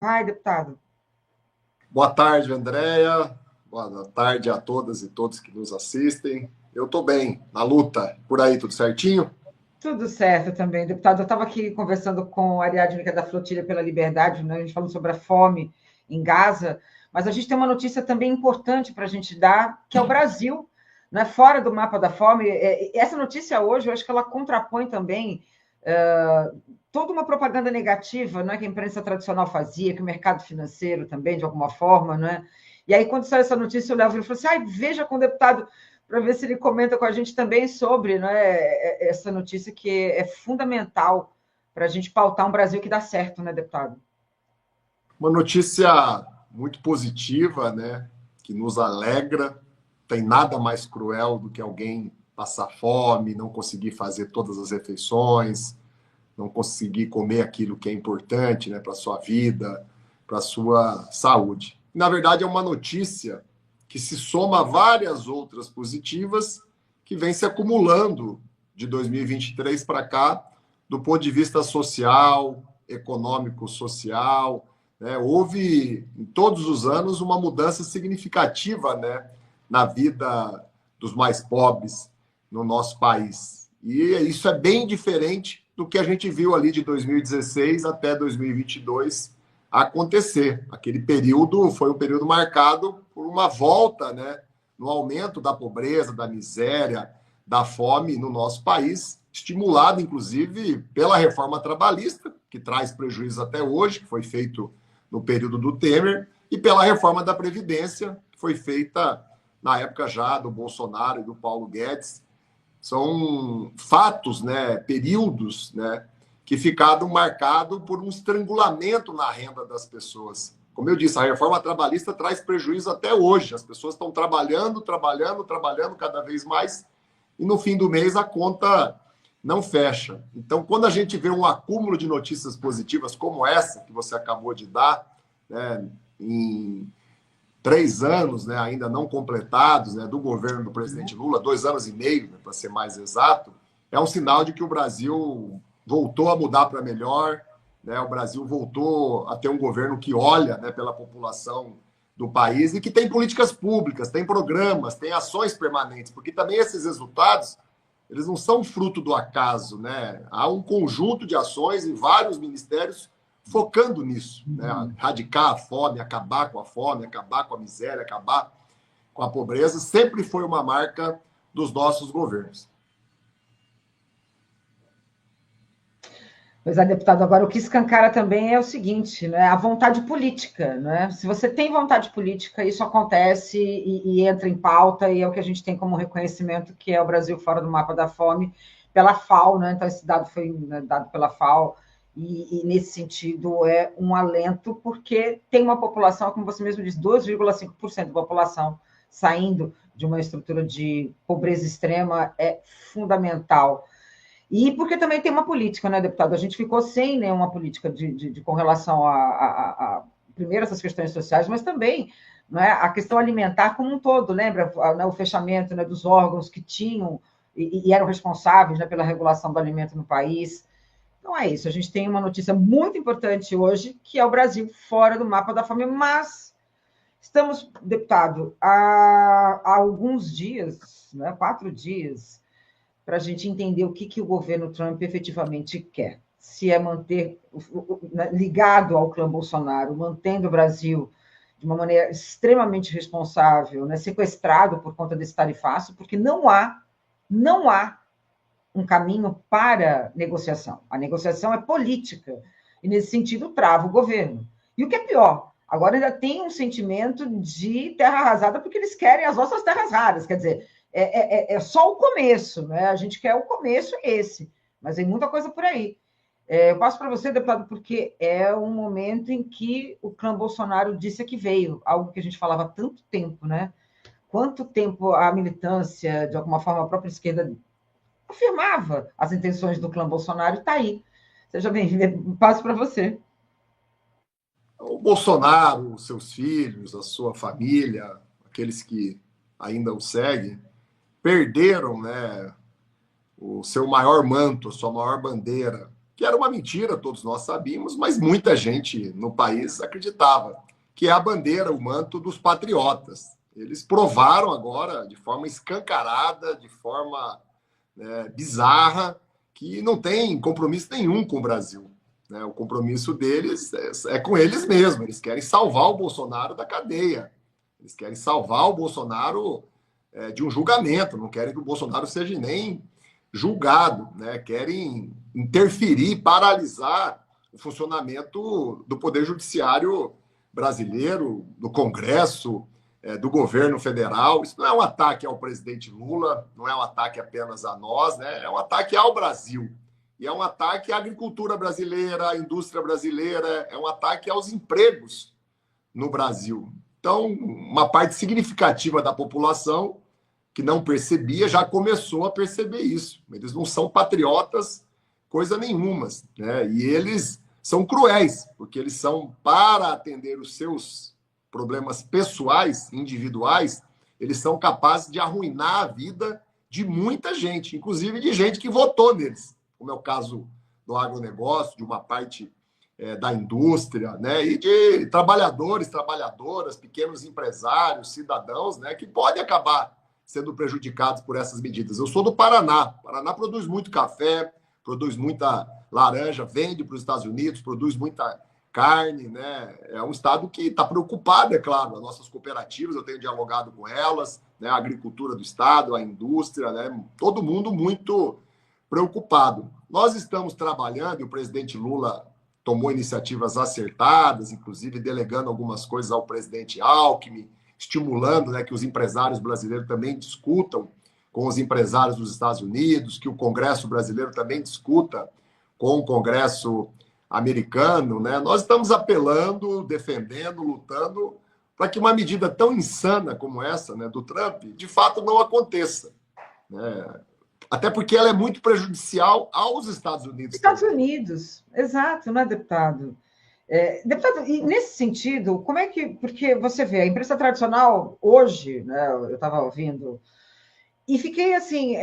Ai, deputado. Boa tarde, Andréia. Boa tarde a todas e todos que nos assistem. Eu estou bem, na luta. Por aí, tudo certinho? Tudo certo também, deputado. Eu estava aqui conversando com a Ariadne, que é da Flotilha pela Liberdade, né? A gente falou sobre a fome em Gaza, mas a gente tem uma notícia também importante para a gente dar, que é o Brasil, né? Fora do mapa da fome. Essa notícia hoje, eu acho que ela contrapõe também toda uma propaganda negativa, né, que a imprensa tradicional fazia, que o mercado financeiro também, de alguma forma, né? E aí, quando saiu essa notícia, o Léo falou assim: veja com o deputado para ver se ele comenta com a gente também sobre, né, essa notícia que é fundamental para a gente pautar um Brasil que dá certo, né, deputado? Uma notícia muito positiva, né? Que nos alegra. Tem nada mais cruel do que alguém passar fome, não conseguir fazer todas as refeições, não conseguir comer aquilo que é importante, né, para a sua vida, para a sua saúde. Na verdade, é uma notícia que se soma a várias outras positivas que vem se acumulando de 2023 para cá, do ponto de vista social, econômico, social. Né? Houve, em todos os anos, uma mudança significativa, né, na vida dos mais pobres no nosso país. E isso é bem diferente do que a gente viu ali de 2016 até 2022 acontecer. Aquele período foi um período marcado por uma volta, né, no aumento da pobreza, da miséria, da fome no nosso país, estimulado, inclusive, pela reforma trabalhista, que traz prejuízo até hoje, que foi feito no período do Temer, e pela reforma da Previdência, que foi feita na época já do Bolsonaro e do Paulo Guedes. São fatos, né, períodos, né, que ficaram marcados por um estrangulamento na renda das pessoas. Como eu disse, a reforma trabalhista traz prejuízo até hoje. As pessoas estão trabalhando, trabalhando, trabalhando cada vez mais e no fim do mês a conta não fecha. Então, quando a gente vê um acúmulo de notícias positivas como essa que você acabou de dar, né, em 3 anos, né, ainda não completados, né, do governo do presidente Lula, 2 anos e meio, né, para ser mais exato, é um sinal de que o Brasil voltou a mudar para melhor, né, o Brasil voltou a ter um governo que olha, né, pela população do país e que tem políticas públicas, tem programas, tem ações permanentes, porque também esses resultados eles não são fruto do acaso, né? Há um conjunto de ações em vários ministérios focando nisso, né? Erradicar a fome, acabar com a fome, acabar com a miséria, acabar com a pobreza, sempre foi uma marca dos nossos governos. Pois é, deputado, agora o que escancara também é o seguinte, né? A vontade política, né? Se você tem vontade política, isso acontece e entra em pauta, e é o que a gente tem como reconhecimento, que é o Brasil fora do mapa da fome, pela FAO, né? Então, esse dado foi, né, dado pela FAO, e nesse sentido é um alento, porque tem uma população, como você mesmo disse, 2,5% da população saindo de uma estrutura de pobreza extrema é fundamental. E porque também tem uma política, né, deputado? A gente ficou sem nenhuma política com relação primeiro, essas questões sociais, mas também, né, a questão alimentar como um todo. Lembra, né, o fechamento, né, dos órgãos que tinham e eram responsáveis, né, pela regulação do alimento no país. Então é isso. A gente tem uma notícia muito importante hoje, que é o Brasil fora do mapa da fome, mas estamos, deputado, há alguns dias, né, 4 dias, para a gente entender o que o governo Trump efetivamente quer. Se é manter ligado ao clã Bolsonaro, mantendo o Brasil de uma maneira extremamente responsável, né, sequestrado por conta desse tarifaço, porque não há um caminho para negociação. A negociação é política, e nesse sentido trava o governo. E o que é pior, agora ainda tem um sentimento de terra arrasada, porque eles querem as nossas terras raras, quer dizer, é só o começo, né? A gente quer o começo esse, mas tem muita coisa por aí. Eu passo para você, deputado, porque é um momento em que o clã Bolsonaro disse que veio, algo que a gente falava há tanto tempo, né? Quanto tempo a militância, de alguma forma, a própria esquerda afirmava as intenções do clã Bolsonaro, e está aí. Seja bem-vindo, passo para você. O Bolsonaro, os seus filhos, a sua família, aqueles que ainda o seguem, perderam, né, o seu maior manto, a sua maior bandeira, que era uma mentira, todos nós sabíamos, mas muita gente no país acreditava, que é a bandeira, o manto dos patriotas. Eles provaram agora, de forma escancarada, de forma bizarra, que não tem compromisso nenhum com o Brasil. Né? O compromisso deles é com eles mesmos. Eles querem salvar o Bolsonaro da cadeia. Eles querem salvar o Bolsonaro de um julgamento. Não querem que o Bolsonaro seja nem julgado. Né? Querem interferir, paralisar o funcionamento do Poder Judiciário brasileiro, do Congresso, do governo federal. Isso não é um ataque ao presidente Lula, não é um ataque apenas a nós, né? É um ataque ao Brasil. E é um ataque à agricultura brasileira, à indústria brasileira, é um ataque aos empregos no Brasil. Então, uma parte significativa da população que não percebia já começou a perceber isso. Eles não são patriotas coisa nenhuma, né? E eles são cruéis, porque eles são, para atender os seus problemas pessoais, individuais, eles são capazes de arruinar a vida de muita gente, inclusive de gente que votou neles, como é o caso do agronegócio, de uma parte da indústria, né? E de trabalhadores, trabalhadoras, pequenos empresários, cidadãos, né? Que podem acabar sendo prejudicados por essas medidas. Eu sou do Paraná. O Paraná produz muito café, produz muita laranja, vende para os Estados Unidos, produz muita carne, né? É um estado que está preocupado, é claro. As nossas cooperativas, eu tenho dialogado com elas, né? A agricultura do estado, a indústria, né? Todo mundo muito preocupado. Nós estamos trabalhando, e o presidente Lula tomou iniciativas acertadas, inclusive delegando algumas coisas ao presidente Alckmin, estimulando, né, que os empresários brasileiros também discutam com os empresários dos Estados Unidos, que o Congresso brasileiro também discuta com o Congresso americano, né? Nós estamos apelando, defendendo, lutando para que uma medida tão insana como essa, né, do Trump, de fato não aconteça, né? Até porque ela é muito prejudicial aos Estados Unidos. Estados Unidos, exato, né, deputado? Deputado, e nesse sentido, como é que... Porque você vê, a imprensa tradicional, hoje, né, eu estava ouvindo, e fiquei assim,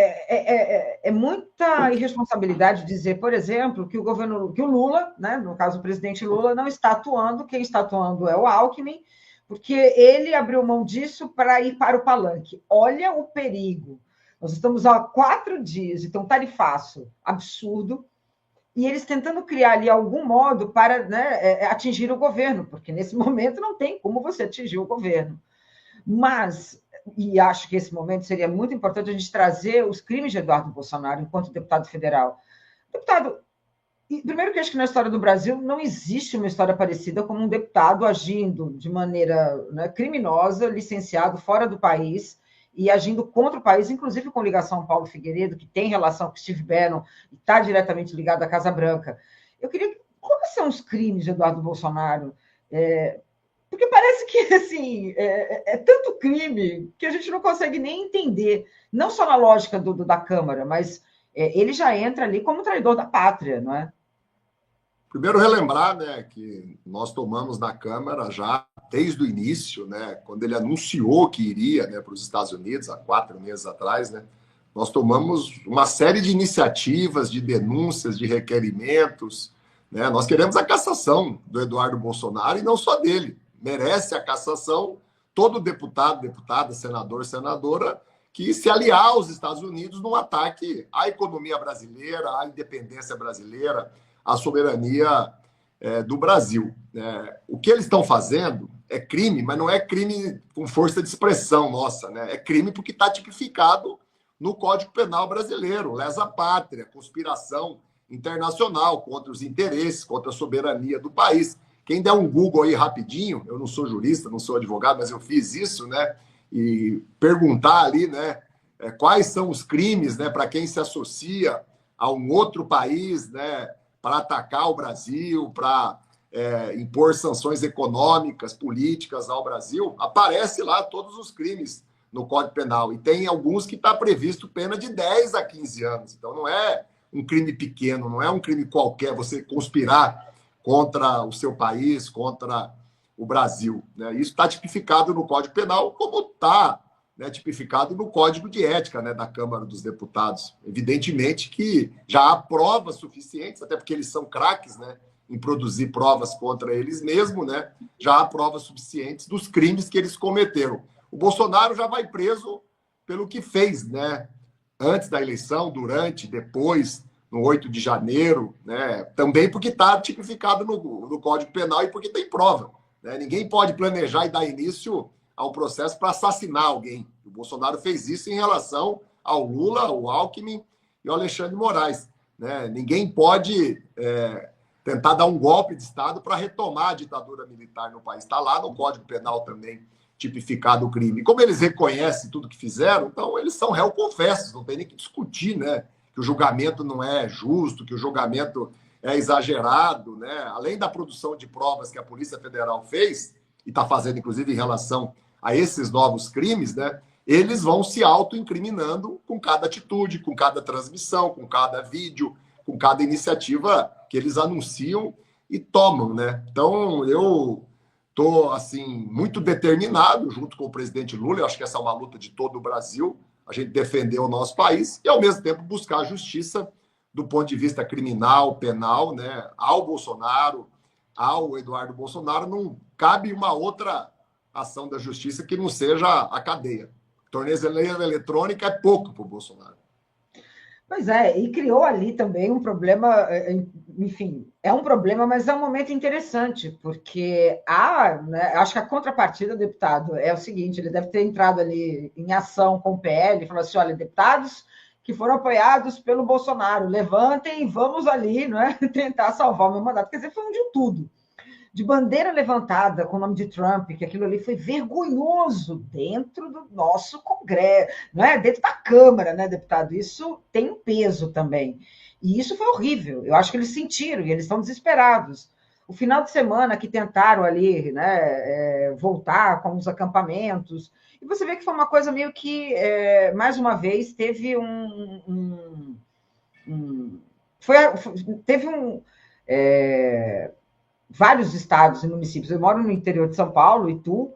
muita irresponsabilidade dizer, por exemplo, que que o Lula, né, no caso o presidente Lula, não está atuando, quem está atuando é o Alckmin, porque ele abriu mão disso para ir para o palanque. Olha o perigo. Nós estamos há 4 dias, então tarifaço absurdo, e eles tentando criar ali algum modo para, né, atingir o governo, porque nesse momento não tem como você atingir o governo. Mas, e acho que esse momento seria muito importante a gente trazer os crimes de Eduardo Bolsonaro enquanto deputado federal. Deputado, primeiro que acho que na história do Brasil não existe uma história parecida como um deputado agindo de maneira, né, criminosa, licenciado fora do país, e agindo contra o país, inclusive com ligação ao Paulo Figueiredo, que tem relação com Steve Bannon e está diretamente ligado à Casa Branca. Eu queria... Quais são os crimes de Eduardo Bolsonaro? Porque parece que assim, é tanto crime que a gente não consegue nem entender, não só na lógica da Câmara, mas ele já entra ali como traidor da pátria, não é? Primeiro, relembrar, né, que nós tomamos na Câmara já desde o início, né, quando ele anunciou que iria, né, para os Estados Unidos, há 4 meses atrás, né, nós tomamos uma série de iniciativas, de denúncias, de requerimentos. Né, nós queremos a cassação do Eduardo Bolsonaro e não só dele. Merece a cassação todo deputado, deputada, senador, senadora que se aliar aos Estados Unidos num ataque à economia brasileira, à independência brasileira, a soberania do Brasil. O que eles estão fazendo é crime, mas não é crime com força de expressão nossa, né? É crime porque está tipificado no Código Penal brasileiro, lesa pátria, conspiração internacional contra os interesses, contra a soberania do país. Quem der um Google aí rapidinho, eu não sou jurista, não sou advogado, mas eu fiz isso, né? E perguntar ali, né, quais são os crimes, né, para quem se associa a um outro país, né, para atacar o Brasil, para impor sanções econômicas, políticas ao Brasil, aparece lá todos os crimes no Código Penal. E tem alguns que está previsto pena de 10 a 15 anos. Então, não é um crime pequeno, não é um crime qualquer você conspirar contra o seu país, contra o Brasil. Né? Isso está tipificado no Código Penal, como está né, tipificado no Código de Ética, né, da Câmara dos Deputados. Evidentemente que já há provas suficientes, até porque eles são craques, né, em produzir provas contra eles mesmos, né, já há provas suficientes dos crimes que eles cometeram. O Bolsonaro já vai preso pelo que fez, né, antes da eleição, durante, depois, no 8 de janeiro, né, também porque está tipificado no Código Penal e porque tem prova. Né? Ninguém pode planejar e dar início ao processo para assassinar alguém. O Bolsonaro fez isso em relação ao Lula, ao Alckmin e ao Alexandre de Moraes. Né? Ninguém pode tentar dar um golpe de Estado para retomar a ditadura militar no país. Está lá no Código Penal também tipificado o crime. E como eles reconhecem tudo que fizeram, então eles são réu confessos, não tem nem que discutir, né? Que o julgamento não é justo, que o julgamento é exagerado, né? Além da produção de provas que a Polícia Federal fez, e está fazendo, inclusive, em relação a esses novos crimes, né? Eles vão se auto-incriminando com cada atitude, com cada transmissão, com cada vídeo, com cada iniciativa que eles anunciam e tomam, né? Então, eu estou, assim, muito determinado, junto com o presidente Lula, eu acho que essa é uma luta de todo o Brasil, a gente defender o nosso país e, ao mesmo tempo, buscar a justiça do ponto de vista criminal, penal, né? Ao Bolsonaro, ao Eduardo Bolsonaro, não cabe uma outra ação da justiça que não seja a cadeia. Tornozeleira eletrônica é pouco para o Bolsonaro. Pois é, e criou ali também um problema, enfim, é um problema, mas é um momento interessante, porque né, acho que a contrapartida do deputado é o seguinte, ele deve ter entrado ali em ação com o PL, e falou assim, olha, deputados que foram apoiados pelo Bolsonaro, levantem e vamos ali, não é, tentar salvar o meu mandato. Quer dizer, foi um de tudo. De bandeira levantada com o nome de Trump, que aquilo ali foi vergonhoso dentro do nosso Congresso, não é? Dentro da Câmara, né, deputado? Isso tem um peso também. E isso foi horrível. Eu acho que eles sentiram e eles estão desesperados. O final de semana que tentaram ali, né, voltar com os acampamentos, e você vê que foi uma coisa meio que, mais uma vez, teve vários estados e municípios. Eu moro no interior de São Paulo, Itu,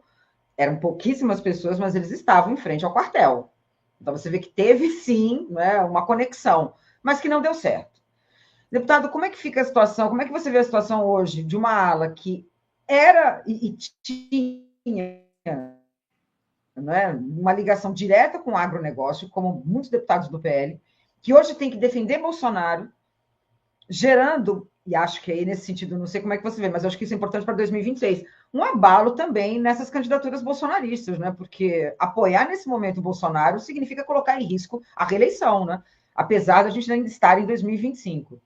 eram pouquíssimas pessoas, mas eles estavam em frente ao quartel. Então você vê que teve sim, né, uma conexão, mas que não deu certo. Deputado, como é que fica a situação? Como é que você vê a situação hoje de uma ala que era e tinha, né, uma ligação direta com o agronegócio, como muitos deputados do PL, que hoje tem que defender Bolsonaro, gerando, e acho que aí nesse sentido, não sei como é que você vê, mas acho que isso é importante para 2026, um abalo também nessas candidaturas bolsonaristas, né? Porque apoiar nesse momento o Bolsonaro significa colocar em risco a reeleição, né? Apesar da gente ainda estar em 2025.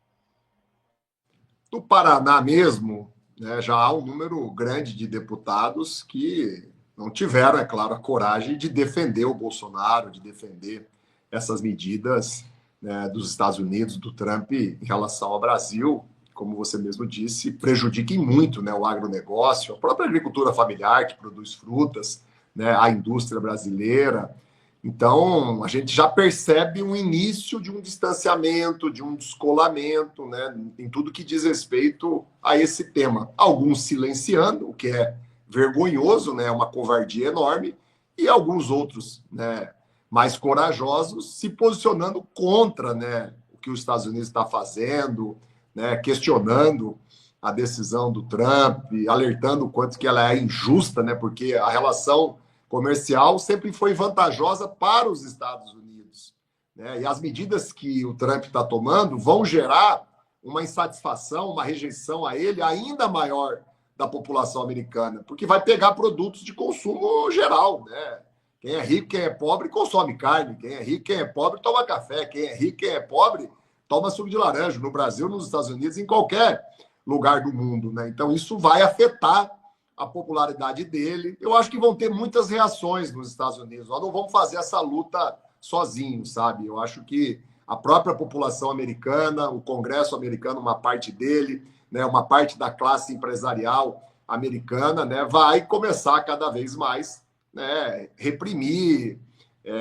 No Paraná mesmo, né, já há um número grande de deputados que não tiveram, é claro, a coragem de defender o Bolsonaro, de defender essas medidas, né, dos Estados Unidos, do Trump, em relação ao Brasil, como você mesmo disse, prejudiquem muito, né, o agronegócio, a própria agricultura familiar, que produz frutas, né, a indústria brasileira. Então, a gente já percebe um início de um distanciamento, de um descolamento, né, em tudo que diz respeito a esse tema. Alguns silenciando, o que é vergonhoso, né, uma covardia enorme, e alguns outros, né, mais corajosos se posicionando contra, né, o que os Estados Unidos está fazendo, né, questionando a decisão do Trump, alertando o quanto que ela é injusta, né, porque a relação comercial sempre foi vantajosa para os Estados Unidos, né, e as medidas que o Trump está tomando vão gerar uma insatisfação, uma rejeição a ele ainda maior da população americana, porque vai pegar produtos de consumo geral, né? Quem é rico, quem é pobre, consome carne. Quem é rico, quem é pobre, toma café. Quem é rico, quem é pobre, toma suco de laranja. No Brasil, nos Estados Unidos, em qualquer lugar do mundo, né? Então, isso vai afetar a popularidade dele. Eu acho que vão ter muitas reações nos Estados Unidos. Nós não vamos fazer essa luta sozinhos, sabe? Eu acho que a própria população americana, o Congresso americano, uma parte dele, né, uma parte da classe empresarial americana, né, vai começar cada vez mais, né, reprimir,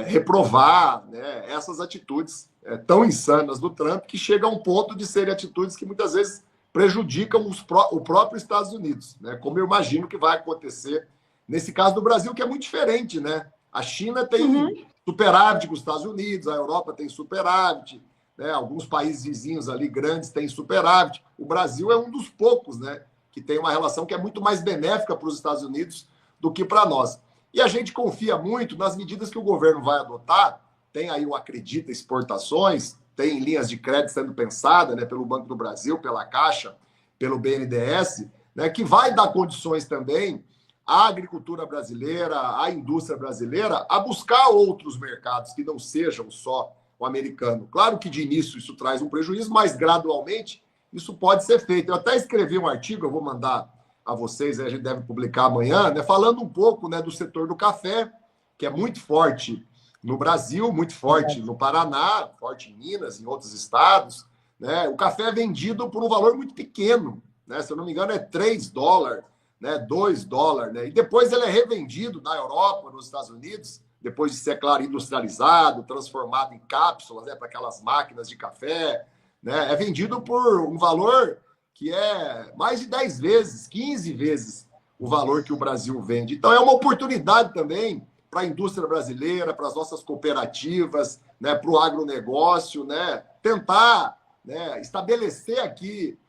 reprovar, né, essas atitudes tão insanas do Trump, que chega a um ponto de serem atitudes que muitas vezes prejudicam o próprio Estados Unidos, né, como eu imagino que vai acontecer nesse caso do Brasil, que é muito diferente, né? A China tem superávit com os Estados Unidos, a Europa tem superávit, né? Alguns países vizinhos ali grandes têm superávit. O Brasil é um dos poucos, né, que tem uma relação que é muito mais benéfica para os Estados Unidos do que para nós. E a gente confia muito nas medidas que o governo vai adotar. Tem aí o Acredita Exportações, tem linhas de crédito sendo pensadas, né, pelo Banco do Brasil, pela Caixa, pelo BNDES, né, que vai dar condições também à agricultura brasileira, à indústria brasileira, a buscar outros mercados que não sejam só o americano. Claro que de início isso traz um prejuízo, mas gradualmente isso pode ser feito. Eu até escrevi um artigo, eu vou mandar a vocês, a gente deve publicar amanhã, né, falando um pouco, né, do setor do café, que é muito forte no Brasil, muito forte no Paraná, forte em Minas, em outros estados. Né? O café é vendido por um valor muito pequeno, né? Se eu não me engano, é $3, né? $2, né? E depois ele é revendido na Europa, nos Estados Unidos, depois de ser, claro, industrializado, transformado em cápsulas, né, para aquelas máquinas de café, né? É vendido por um valor que é mais de 10 vezes, 15 vezes o valor que o Brasil vende. Então, é uma oportunidade também para a indústria brasileira, para as nossas cooperativas, né, para o agronegócio, né, tentar, né, estabelecer aqui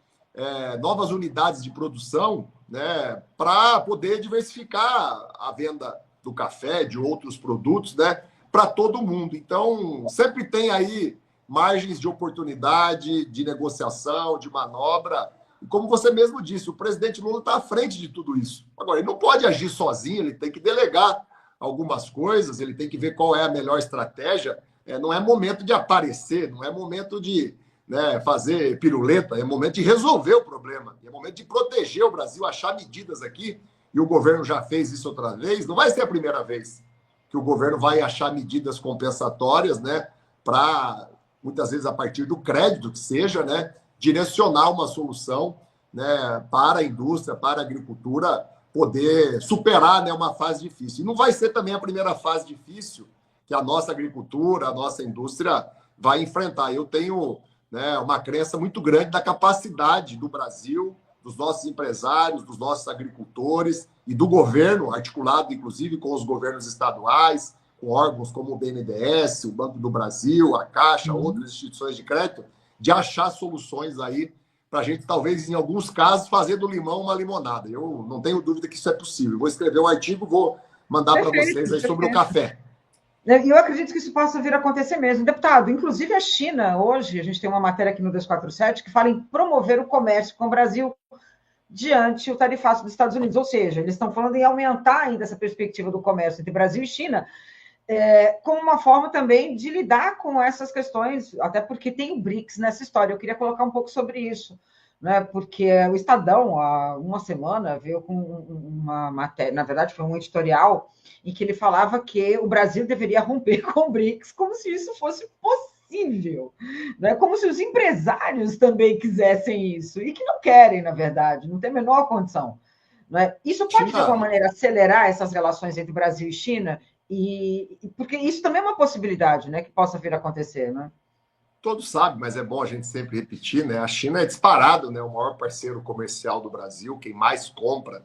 novas unidades de produção, né, para poder diversificar a venda do café, de outros produtos, né, para todo mundo. Então, sempre tem aí margens de oportunidade, de negociação, de manobra. E como você mesmo disse, o presidente Lula está à frente de tudo isso. Agora, ele não pode agir sozinho, ele tem que delegar algumas coisas, ele tem que ver qual é a melhor estratégia. Não é momento de aparecer, não é momento de, né, fazer piruleta, é momento de resolver o problema, é momento de proteger o Brasil, achar medidas aqui, e o governo já fez isso outra vez, não vai ser a primeira vez que o governo vai achar medidas compensatórias, né, para, muitas vezes, a partir do crédito que seja, né, direcionar uma solução, né, para a indústria, para a agricultura, poder superar, né, uma fase difícil. E não vai ser também a primeira fase difícil que a nossa agricultura, a nossa indústria vai enfrentar. Eu tenho, né, uma crença muito grande da capacidade do Brasil, dos nossos empresários, dos nossos agricultores e do governo, articulado inclusive com os governos estaduais, com órgãos como o BNDES, o Banco do Brasil, a Caixa, outras instituições de crédito, de achar soluções aí para a gente, talvez, em alguns casos, fazer do limão uma limonada. Eu não tenho dúvida que isso é possível. Vou escrever um artigo, vou mandar para vocês aí sobre o café. E eu acredito que isso possa vir a acontecer mesmo. Deputado, inclusive a China, hoje, a gente tem uma matéria aqui no 247 que fala em promover o comércio com o Brasil diante o tarifaço dos Estados Unidos. Ou seja, eles estão falando em aumentar ainda essa perspectiva do comércio entre Brasil e China, como uma forma também de lidar com essas questões, até porque tem o BRICS nessa história. Eu queria colocar um pouco sobre isso, né? Porque o Estadão, há uma semana, veio com uma matéria, na verdade foi um editorial, em que ele falava que o Brasil deveria romper com o BRICS, como se isso fosse possível, né? Como se os empresários também quisessem isso, e que não querem, na verdade, não tem a menor condição. Né? Isso pode, de alguma maneira, acelerar essas relações entre Brasil e China, porque isso também é uma possibilidade, né, que possa vir a acontecer, né? Todos sabem, mas é bom a gente sempre repetir, né? A China é disparado, né, o maior parceiro comercial do Brasil, quem mais compra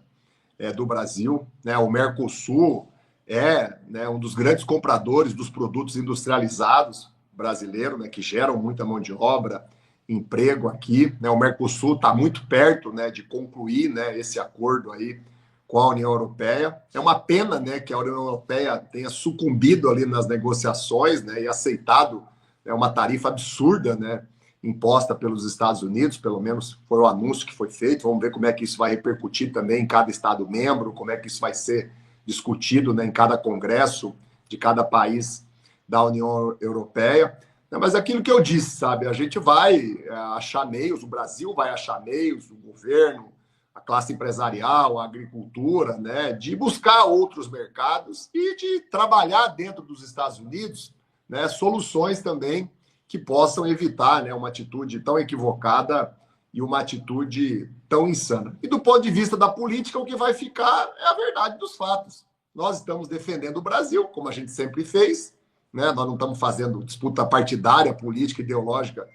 é do Brasil, né? O Mercosul é, né, um dos grandes compradores dos produtos industrializados brasileiros, né, que geram muita mão de obra, emprego aqui, né? O Mercosul está muito perto, né, de concluir, né, esse acordo aí com a União Europeia. É uma pena, né, que a União Europeia tenha sucumbido ali nas negociações, né, e aceitado, né, uma tarifa absurda, né, imposta pelos Estados Unidos, pelo menos foi o anúncio que foi feito. Vamos ver como é que isso vai repercutir também em cada Estado membro, como é que isso vai ser discutido, né, em cada congresso de cada país da União Europeia. Mas aquilo que eu disse, sabe, a gente vai achar meios, o Brasil vai achar meios, o governo, a classe empresarial, a agricultura, né, de buscar outros mercados e de trabalhar dentro dos Estados Unidos, né, soluções também que possam evitar, né, uma atitude tão equivocada e uma atitude tão insana. E do ponto de vista da política, o que vai ficar é a verdade dos fatos. Nós estamos defendendo o Brasil, como a gente sempre fez, né? Nós não estamos fazendo disputa partidária, política, ideológica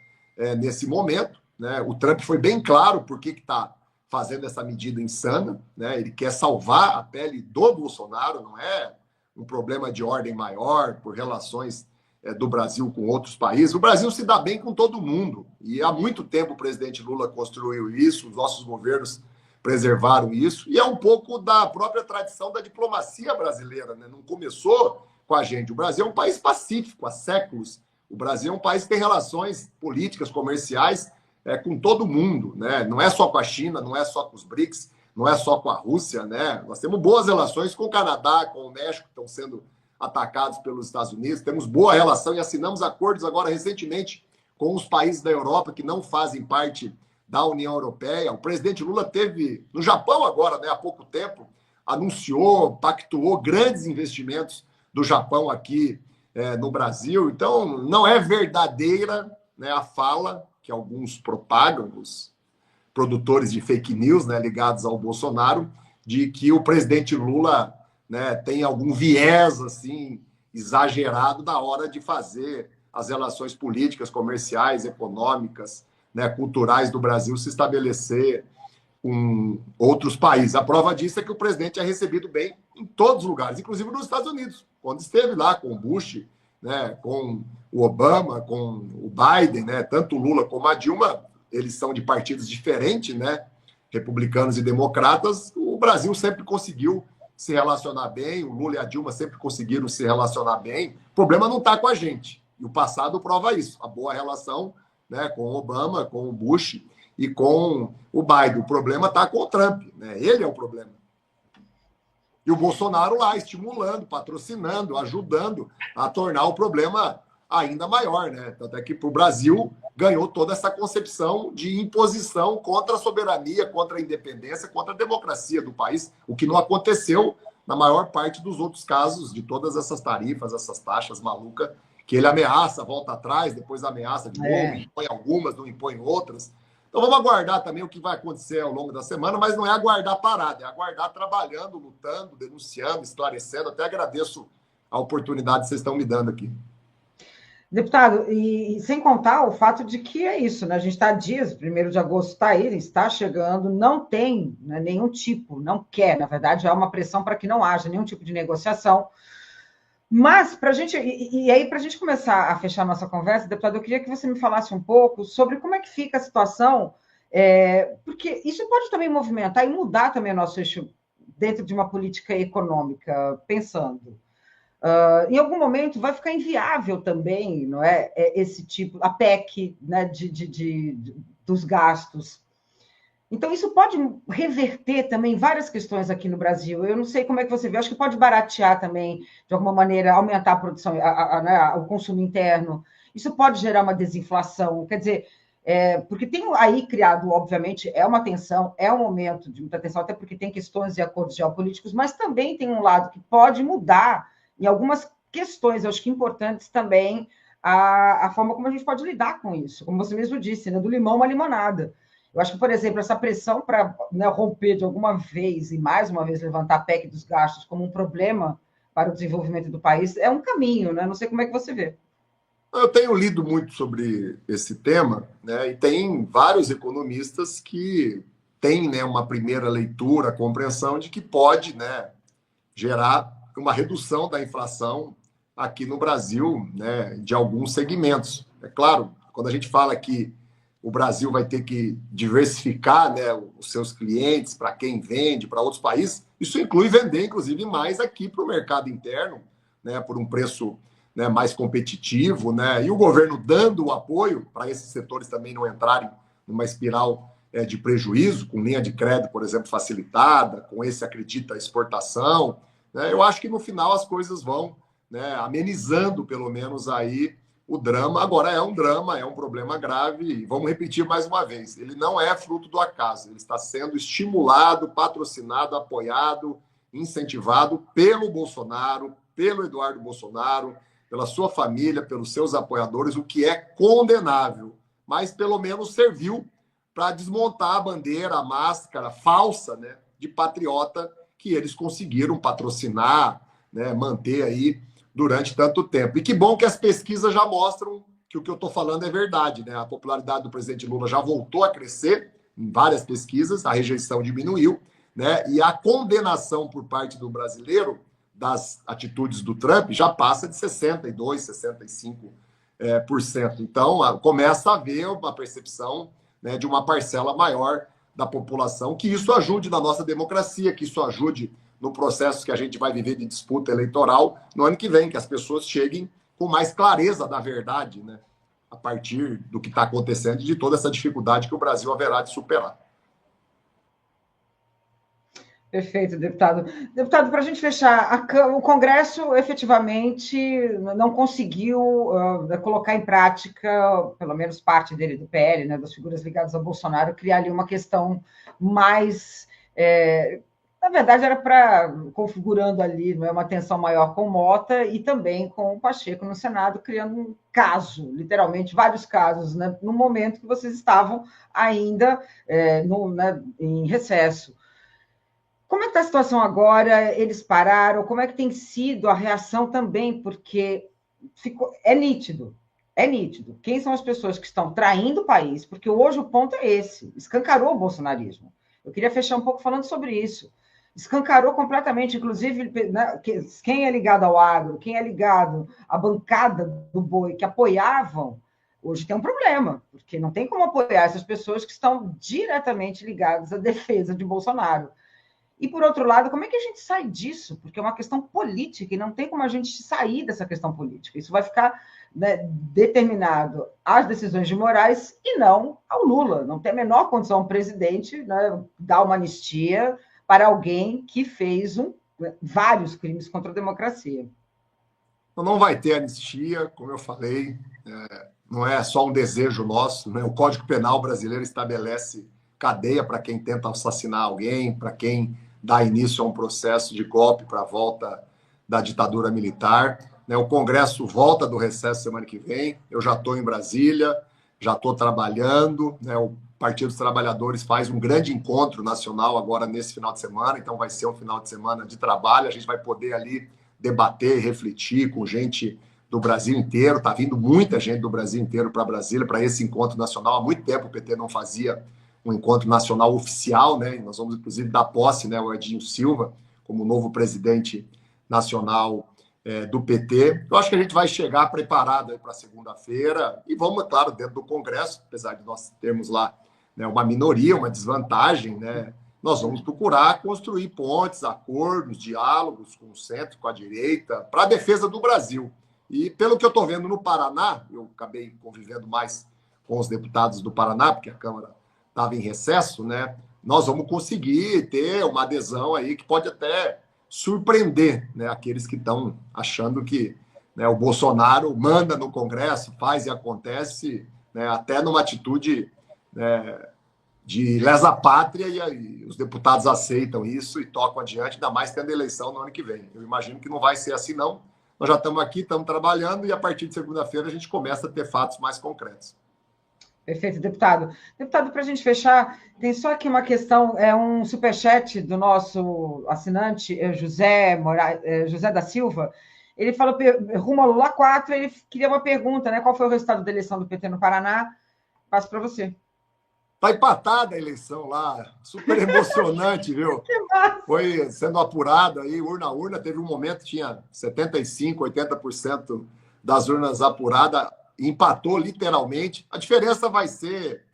nesse momento, né? O Trump foi bem claro por que está fazendo essa medida insana, né? Ele quer salvar a pele do Bolsonaro, um problema de ordem maior por relações do Brasil com outros países. O Brasil se dá bem com todo mundo. E há muito tempo o presidente Lula construiu isso, os nossos governos preservaram isso. E é um pouco da própria tradição da diplomacia brasileira, né? Não começou com a gente. O Brasil é um país pacífico há séculos. O Brasil é um país que tem relações políticas, comerciais com todo mundo, né? Não é só com a China, não é só com os BRICS, não é só com a Rússia, né? Nós temos boas relações com o Canadá, com o México, que estão sendo atacados pelos Estados Unidos. Temos boa relação e assinamos acordos agora recentemente com os países da Europa que não fazem parte da União Europeia. O presidente Lula teve no Japão agora, né, há pouco tempo, anunciou, pactuou grandes investimentos do Japão aqui no Brasil. Então, não é verdadeira, né, a fala que alguns propagam, os produtores de fake news, né, ligados ao Bolsonaro, de que o presidente Lula, né, tem algum viés assim exagerado na hora de fazer as relações políticas, comerciais, econômicas, né, culturais do Brasil se estabelecer com outros países. A prova disso é que o presidente é recebido bem em todos os lugares, inclusive nos Estados Unidos, quando esteve lá com o Bush, né, com o Obama, com o Biden, né, tanto o Lula como a Dilma, eles são de partidos diferentes, né, republicanos e democratas. O Brasil sempre conseguiu se relacionar bem, o Lula e a Dilma sempre conseguiram se relacionar bem. O problema não está com a gente. E o passado prova isso. A boa relação, né, com o Obama, com o Bush e com o Biden. O problema está com o Trump, né? Ele é o problema. E o Bolsonaro lá estimulando, patrocinando, ajudando a tornar o problema ainda maior, né? Tanto é que para o Brasil ganhou toda essa concepção de imposição contra a soberania, contra a independência, contra a democracia do país, o que não aconteceu na maior parte dos outros casos de todas essas tarifas, essas taxas malucas, que ele ameaça, volta atrás, depois ameaça de novo, impõe algumas, não impõe outras. Então vamos aguardar também o que vai acontecer ao longo da semana, mas não é aguardar parado, é aguardar trabalhando, lutando, denunciando, esclarecendo. Até agradeço a oportunidade que vocês estão me dando aqui. Deputado, e sem contar o fato de que é isso, né? A gente está há dias, 1º de agosto está aí, está chegando, não tem, né, nenhum tipo, não quer, na verdade, há uma pressão para que não haja nenhum tipo de negociação. Mas, para a gente, e aí, para a gente começar a fechar a nossa conversa, deputado, eu queria que você me falasse um pouco sobre como é que fica a situação, porque isso pode também movimentar e mudar também o nosso eixo dentro de uma política econômica, pensando. Em algum momento vai ficar inviável também, não é? Esse tipo, a PEC, né, dos gastos. Então, isso pode reverter também várias questões aqui no Brasil. Eu não sei como é que você vê, acho que pode baratear também, de alguma maneira, aumentar a produção, né, o consumo interno. Isso pode gerar uma desinflação. Quer dizer, porque tem aí criado, obviamente, é uma tensão, é um momento de muita tensão, até porque tem questões e acordos geopolíticos, mas também tem um lado que pode mudar em algumas questões, eu acho que importantes também, a forma como a gente pode lidar com isso. Como você mesmo disse, né, do limão uma limonada. Eu acho que, por exemplo, essa pressão para, né, romper de alguma vez e mais uma vez levantar a PEC dos gastos como um problema para o desenvolvimento do país é um caminho, né? Não sei como é que você vê. Eu tenho lido muito sobre esse tema, né? E tem vários economistas que têm, né, uma primeira leitura, compreensão de que pode, né, gerar uma redução da inflação aqui no Brasil, né, de alguns segmentos. É claro, quando a gente fala que o Brasil vai ter que diversificar, né, os seus clientes, para quem vende, para outros países, isso inclui vender, inclusive, mais aqui para o mercado interno, né, por um preço, né, mais competitivo, né, e o governo dando o apoio para esses setores também não entrarem numa espiral de prejuízo, com linha de crédito, por exemplo, facilitada, com esse acredita exportação, né, eu acho que no final as coisas vão, né, amenizando pelo menos aí o drama. Agora é um drama, é um problema grave, e vamos repetir mais uma vez, ele não é fruto do acaso, ele está sendo estimulado, patrocinado, apoiado, incentivado pelo Bolsonaro, pelo Eduardo Bolsonaro, pela sua família, pelos seus apoiadores, o que é condenável, mas pelo menos serviu para desmontar a bandeira, a máscara falsa, né, de patriota que eles conseguiram patrocinar, né, manter aí durante tanto tempo. E que bom que as pesquisas já mostram que o que eu estou falando é verdade, né? A popularidade do presidente Lula já voltou a crescer em várias pesquisas, a rejeição diminuiu, né? E a condenação por parte do brasileiro das atitudes do Trump já passa de 62%, 65%. Então, começa a haver uma percepção, né, de uma parcela maior da população, que isso ajude na nossa democracia, que isso ajude no processo que a gente vai viver de disputa eleitoral no ano que vem, que as pessoas cheguem com mais clareza da verdade, né, a partir do que está acontecendo e de toda essa dificuldade que o Brasil haverá de superar. Perfeito, deputado. Deputado, para a gente fechar, o Congresso efetivamente não conseguiu colocar em prática, pelo menos parte dele do PL, né, das figuras ligadas a Bolsonaro, criar ali uma questão mais. Na verdade, era para configurando ali, não é, uma tensão maior com Mota e também com o Pacheco no Senado, criando um caso, literalmente vários casos, né, no momento que vocês estavam ainda em recesso. Como é que está a situação agora? Eles pararam? Como é que tem sido a reação também? Porque é nítido, é nítido. Quem são as pessoas que estão traindo o país? Porque hoje o ponto é esse, escancarou o bolsonarismo. Eu queria fechar um pouco falando sobre isso. Escancarou completamente, inclusive, né, quem é ligado ao agro, quem é ligado à bancada do boi, que apoiavam, hoje tem um problema, porque não tem como apoiar essas pessoas que estão diretamente ligadas à defesa de Bolsonaro. E, por outro lado, como é que a gente sai disso? Porque é uma questão política e não tem como a gente sair dessa questão política. Isso vai ficar, né, determinado às decisões de Moraes e não ao Lula. Não tem a menor condição o presidente, né, dar uma anistia para alguém que fez vários crimes contra a democracia. Não vai ter anistia, como eu falei, não é só um desejo nosso, né? O Código Penal brasileiro estabelece cadeia para quem tenta assassinar alguém, para quem dá início a um processo de golpe para a volta da ditadura militar. O Congresso volta do recesso semana que vem, eu já estou em Brasília, já estou trabalhando, o Partido dos Trabalhadores faz um grande encontro nacional agora nesse final de semana, então vai ser um final de semana de trabalho, a gente vai poder ali debater, refletir com gente do Brasil inteiro, está vindo muita gente do Brasil inteiro para Brasília, para esse encontro nacional. Há muito tempo o PT não fazia um encontro nacional oficial, né? Nós vamos, inclusive, dar posse, né, o Edinho Silva como novo presidente nacional do PT. Eu acho que a gente vai chegar preparado para segunda-feira e vamos, claro, dentro do Congresso, apesar de nós termos lá, né, uma minoria, uma desvantagem, né? Nós vamos procurar construir pontes, acordos, diálogos com o centro, com a direita, para a defesa do Brasil. E pelo que eu estou vendo no Paraná, eu acabei convivendo mais com os deputados do Paraná, porque a Câmara estava em recesso, né? Nós vamos conseguir ter uma adesão aí que pode até surpreender, né, aqueles que estão achando que, né, o Bolsonaro manda no Congresso, faz e acontece, né, até numa atitude, né, de lesa-pátria, e os deputados aceitam isso e tocam adiante, ainda mais tendo eleição no ano que vem. Eu imagino que não vai ser assim, não. Nós já estamos aqui, estamos trabalhando, e a partir de segunda-feira a gente começa a ter fatos mais concretos. Perfeito, deputado. Deputado, para a gente fechar, tem só aqui uma questão, um superchat do nosso assinante, José da Silva. Ele falou, rumo ao Lula 4, ele queria uma pergunta, né? Qual foi o resultado da eleição do PT no Paraná? Passo para você. Está empatada a eleição lá, super emocionante, viu? Foi sendo apurado aí, urna a urna, teve um momento que tinha 75%, 80% das urnas apuradas, empatou literalmente. A diferença vai ser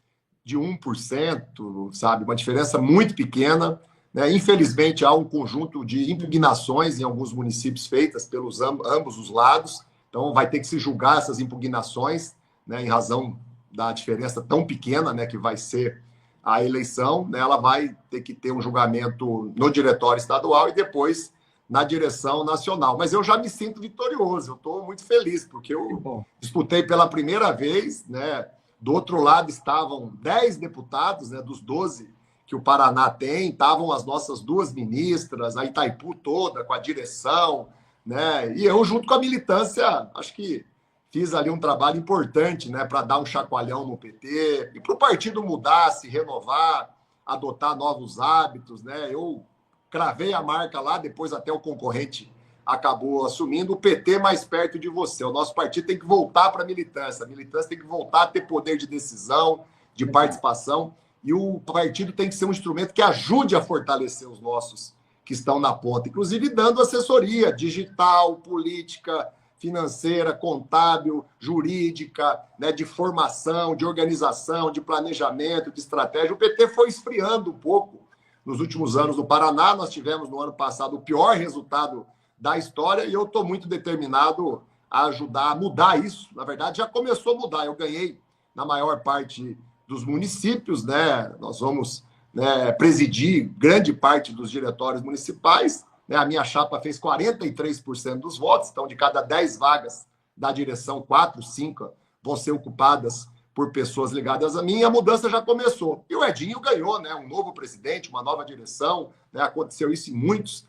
de 1%, sabe? Uma diferença muito pequena, né? Infelizmente, há um conjunto de impugnações em alguns municípios feitas pelos ambos os lados, então vai ter que se julgar essas impugnações, né, em razão da diferença tão pequena, né, que vai ser a eleição, né? Ela vai ter que ter um julgamento no diretório estadual e depois na direção nacional. Mas eu já me sinto vitorioso, eu estou muito feliz, porque eu disputei pela primeira vez, né? Do outro lado estavam 10 deputados, né, dos 12 que o Paraná tem, estavam as nossas duas ministras, a Itaipu toda, com a direção, né? E eu, junto com a militância, acho que fiz ali um trabalho importante, né, para dar um chacoalhão no PT e para o partido mudar, se renovar, adotar novos hábitos, né? Eu cravei a marca lá, depois até o concorrente acabou assumindo. O PT mais perto de você. O nosso partido tem que voltar para a militância tem que voltar a ter poder de decisão, de participação, e o partido tem que ser um instrumento que ajude a fortalecer os nossos que estão na ponta, inclusive dando assessoria digital, política, financeira, contábil, jurídica, né, de formação, de organização, de planejamento, de estratégia. O PT foi esfriando um pouco nos últimos anos no Paraná. Nós tivemos no ano passado o pior resultado da história e eu estou muito determinado a ajudar a mudar isso. Na verdade, já começou a mudar. Eu ganhei na maior parte dos municípios, né? Nós vamos, né, presidir grande parte dos diretórios municipais. Né? A minha chapa fez 43% dos votos, então de cada 10 vagas da direção, 4, 5 vão ser ocupadas por pessoas ligadas a mim, e a mudança já começou. E o Edinho ganhou, né? Um novo presidente, uma nova direção, né? Aconteceu isso em muitos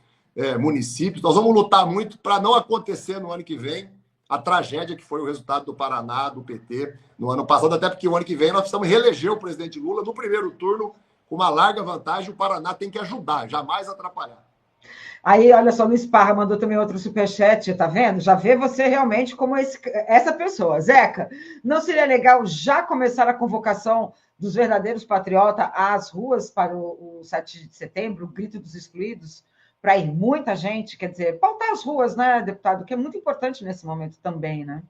municípios. Nós vamos lutar muito para não acontecer no ano que vem a tragédia que foi o resultado do Paraná, do PT, no ano passado, até porque o ano que vem nós precisamos reeleger o presidente Lula no primeiro turno com uma larga vantagem. O Paraná tem que ajudar, jamais atrapalhar. Aí, olha só, Luiz Parra mandou também outro superchat, tá vendo? Já vê você realmente como essa pessoa. Zeca, não seria legal já começar a convocação dos verdadeiros patriotas às ruas para o 7 de setembro, o grito dos excluídos, para ir muita gente? Quer dizer, pautar as ruas, né, deputado? Que é muito importante nesse momento também, né?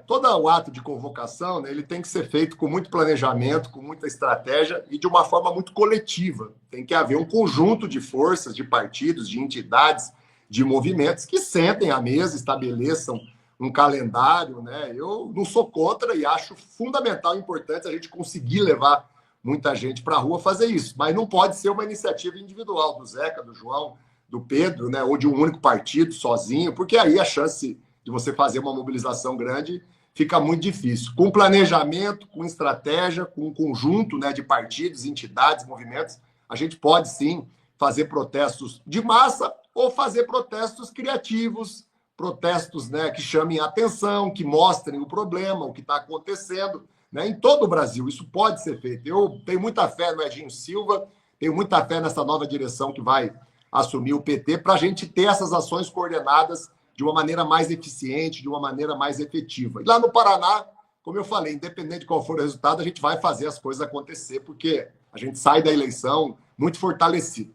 Todo o ato de convocação, né, ele tem que ser feito com muito planejamento, com muita estratégia e de uma forma muito coletiva. Tem que haver um conjunto de forças, de partidos, de entidades, de movimentos que sentem à mesa, estabeleçam um calendário. Né? Eu não sou contra e acho fundamental e importante a gente conseguir levar muita gente para a rua fazer isso, mas não pode ser uma iniciativa individual do Zeca, do João, do Pedro, né, ou de um único partido sozinho, porque aí a chance de você fazer uma mobilização grande fica muito difícil. Com planejamento, com estratégia, com um conjunto, né, de partidos, entidades, movimentos, a gente pode sim fazer protestos de massa ou fazer protestos criativos, protestos, né, que chamem a atenção, que mostrem o problema, o que está acontecendo, né, em todo o Brasil. Isso pode ser feito. Eu tenho muita fé no Edinho Silva, tenho muita fé nessa nova direção que vai assumir o PT para a gente ter essas ações coordenadas de uma maneira mais eficiente, de uma maneira mais efetiva. E lá no Paraná, como eu falei, independente de qual for o resultado, a gente vai fazer as coisas acontecer, porque a gente sai da eleição muito fortalecido.